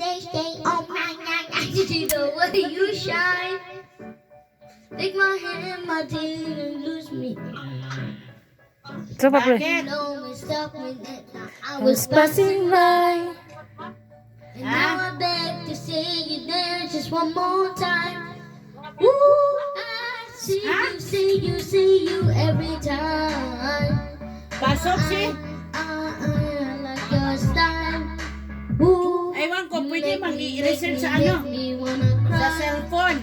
They say, oh my God, I see the way you shine. Take my hand, my tears, and lose me. So pa pre. You know me, stop me, that I I was was passing passing by. and now I beg to see you there just one more time. Ooh, I see you every time. Pasok si. I like your style. Ooh, Ewan ko, you pwede make me, mag-i-research sa make ano? me wanna Sa cry. cellphone.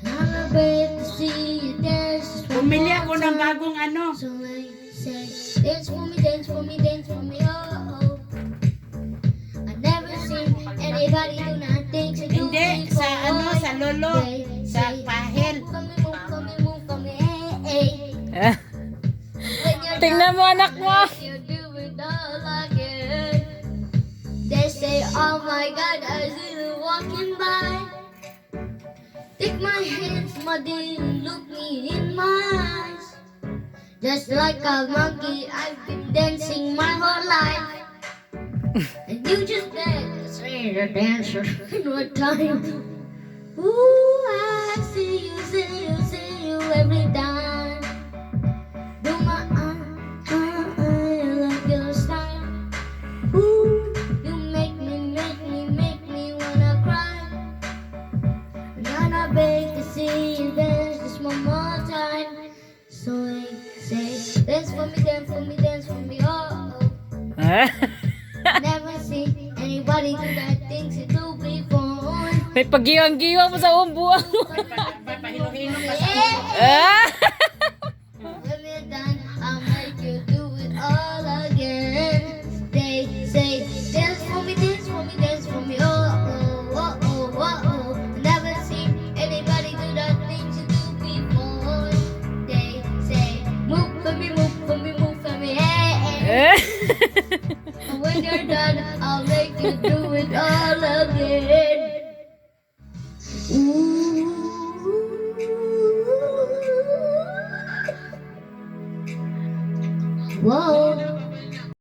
I beg to see you dance just one Bumili more ako ng time. bagong ano. So I say, dance for me, dance for me, dance for me, oh, oh. I never seen anybody do nothing to do Hindi, before. sa ano, sa lolo. Sa pahel. Move for me, move for me, move for me, hey, hey. When you're Tingnan mo anak mo. you do it all again. They say, oh my God, I see you walking by. Take my hands, my dear, look me in my eyes. Just like a monkey, I've been dancing my whole life. And you just beg to say the dancer in what time. Ooh, I see you every time. Do my I like your style. Ooh, you make me wanna cry. And I beg to see you dance just one more time. So I say, dance for me, dance for me, dance for me, oh, oh. Never seen anybody do that things you do before. May pagiwang-giwang mo sa umbuang mo. Papahilo-hilo pa sa Ah! When you're done, I'll make you do it all again. They say, dance for me, dance for me, dance for me, oh, oh, oh, oh, oh, oh. Never seen anybody do the things you do before. They say, move for me, move for me, move for me, hey, hey. And when you're done, I'll make you do it all again. Ooh. Whoa.